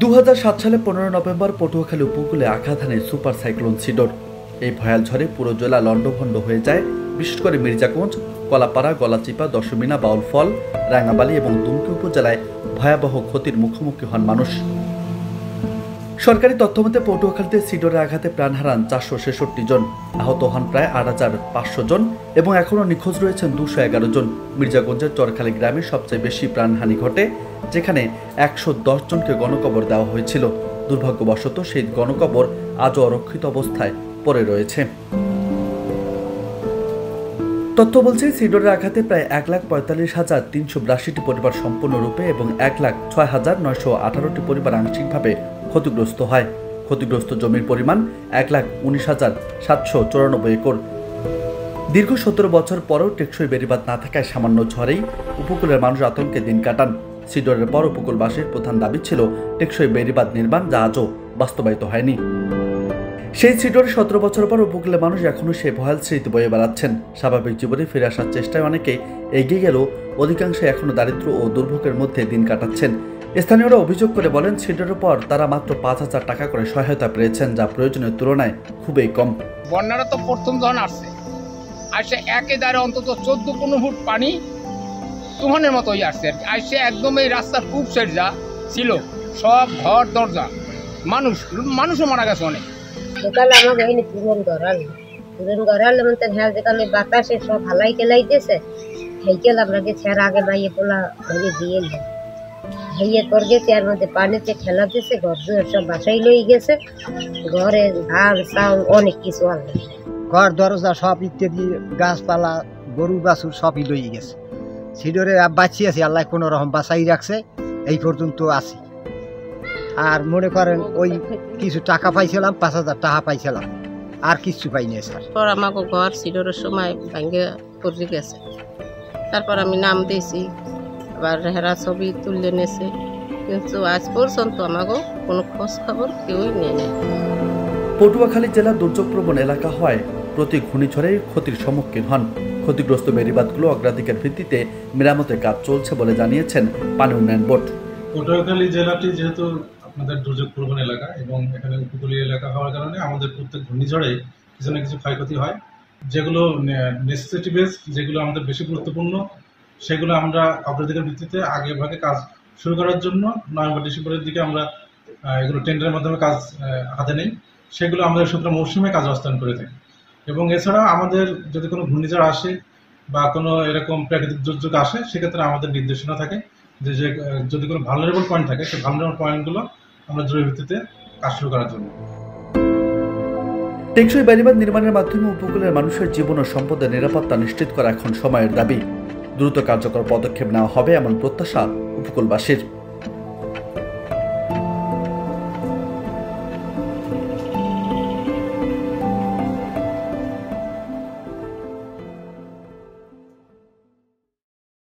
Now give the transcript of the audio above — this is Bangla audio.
2007 সালে 15 নভেম্বর পটুয়াখালী উপকূলে আঘাত হানে সুপার সাইক্লোন সিডর। এই ভয়াল ঝড়ে পুরো জেলা লন্ডভন্ড হয়ে যায়। বিশেষ করে মির্জাগঞ্জ, কলাপাড়া, গলাচিপা, দশমিনা, বাউলফল, রাঙ্গাবালী এবং দুমকি উপজেলায় ভয়াবহ ক্ষতির মুখোমুখি হন মানুষ। সরকারি তথ্যমতে পটুয়াখালীতে সিডরের আঘাতে প্রাণ হারান 466 জন, আহত হন প্রায় 8500 জন এবং এখনও নিখোঁজ রয়েছেন 211 জন। মির্জাগঞ্জের চরখালী গ্রামে সবচেয়ে বেশি প্রাণহানি ঘটে, যেখানে 110 জনকে গণকবর দেওয়া হয়েছিল। দুর্ভাগ্যবশত সেই গণকবর আজও অরক্ষিত অবস্থায় পড়ে রয়েছে। তথ্য বলছে, সিডরের আঘাতে প্রায় 1,45,382টি পরিবার সম্পূর্ণরূপে এবং 1,06,918টি পরিবার আংশিকভাবে ক্ষতিগ্রস্ত হয়। ক্ষতিগ্রস্ত জমির পরিমাণ 1,19,794 একর। দীর্ঘ 17 বছর পরও টেকসই বেড়িবাঁধ না থাকায় সামান্য ঝড়েই উপকূলের মানুষ আতঙ্কে দিন কাটান। সিডরের পর উপকূলবাসীর প্রধান দাবি ছিল টেকসই বেড়িবাঁধ নির্মাণ, যা আজও বাস্তবায়িত হয়নি। সেই সিডরের 17 বছর পর উপকূলের মানুষ এখনও সেই ভয়াল স্মৃতি বয়ে বেড়াচ্ছেন। স্বাভাবিক জীবনে ফিরে আসার চেষ্টায় অনেকে এগিয়ে গেলেও অধিকাংশই এখনও দারিদ্র্য ও দুর্ভোগের মধ্যে দিন কাটাচ্ছেন। স্থানীয়রা অভিযোগ করে বলেন, সিডরের পর তারা মাত্র 5,000 টাকা করে সহায়তা পেয়েছেন, যা প্রয়োজনের তুলনায় খুবই কম। বন্যাটা তো প্রথম যখন আসছে একেবারে অন্তত 14-15 ফুট পানি তুফানের মতোই আসছে আর কি। আসছে একদম এই রাস্তার পূব সাইড যা ছিল সব ঘর দরজা, মানুষও মারা গেছে অনেক। সকালে আমাকে এই পুরন গড়ালে মানে হ্যাঁ যেকালে বাতাসে সব হালাই কেলাই দিয়েছে হেইকেল আপনাকে ছেড় আগে বাইয়ে পোলা ভেঙে দিয়ে হেয়ে তোর গেছে এর মধ্যে পানিতে খেলা দিয়েছে, ঘর সব বাসাই লই গেছে, ঘরে ধান চাউল অনেক কিছু আনবে, ঘর দরজা সব ইত্যাদি গাছপালা গরু বাছুর সবই লই গেছে। সিডরে বাঁচিয়ে আছি, আল্লাহ কোনো রকম বাঁচাই রাখছে, এই পর্যন্ত আছি। আর মনে করেন ওই কিছু টাকা পাইছিলাম, 5,000 টাকা পাইছিলাম, আর কিছু পাইনি স্যার। আমাকে ঘর সিডরের সময় ভাঙ্গে পড়ে গেছে, তারপর আমি নাম দিয়েছি, আবার হেরা ছবি তুলে নিয়েছে, কিন্তু আজ পর্যন্ত আমাকে কোনো খোঁজ খবর কেউই নেই। পটুয়াখালী জেলা দুর্যোগপ্রবণ এলাকা হয় প্রতি ঘূর্ণিঝড়ে ক্ষতির সম্মুখীন হন। ক্ষতিগ্রস্ত বেড়িবাঁধগুলো অগ্রাধিকার ভিত্তিতে মেরামতের কাজ চলছে বলে জানিয়েছেন পানি উন্নয়ন বোর্ড। পটুয়াখালী জেলাটি যেহেতু আপনাদের দুর্যোগপ্রবণ এলাকা এবং এখানে উপকূলীয় এলাকা হওয়ার কারণে আমাদের প্রত্যেক ঘূর্ণিঝড়ে কিছু না কিছু ক্ষয়ক্ষতি হয়। যেগুলো নেসেসিটি বেস, যেগুলো আমাদের বেশি গুরুত্বপূর্ণ, সেগুলো আমরা অগ্রাধিকার ভিত্তিতে আগে ভাগে কাজ শুরু করার জন্য নভেম্বর-ডিসেম্বরের দিকে আমরা এগুলো টেন্ডারের মাধ্যমে কাজ হাতে নেই। সেগুলো আমাদের শুধু মৌসুমে কাজ হস্তান্তর করে থাকি। এবং এছাড়া আমাদের যদি কোনো ঘূর্ণিঝড় আসে বা কোনো এরকম প্রাকৃতিক দুর্যোগ আসে, সেক্ষেত্রে আমাদের নির্দেশনা থাকে যে যদি কোনো ভালনারেবল পয়েন্ট থাকে, সেই ভালনারেবল পয়েন্টগুলো আমরা জরুরি ভিত্তিতে কাজ শুরু করার জন্য। টেকসই বেড়িবাঁধ নির্মাণের মাধ্যমে উপকূলের মানুষের জীবন ও সম্পদের নিরাপত্তা নিশ্চিত করা এখন সময়ের দাবি। দ্রুত কার্যকর পদক্ষেপ নেওয়া হবে এমন প্রত্যাশা উপকূলবাসীর।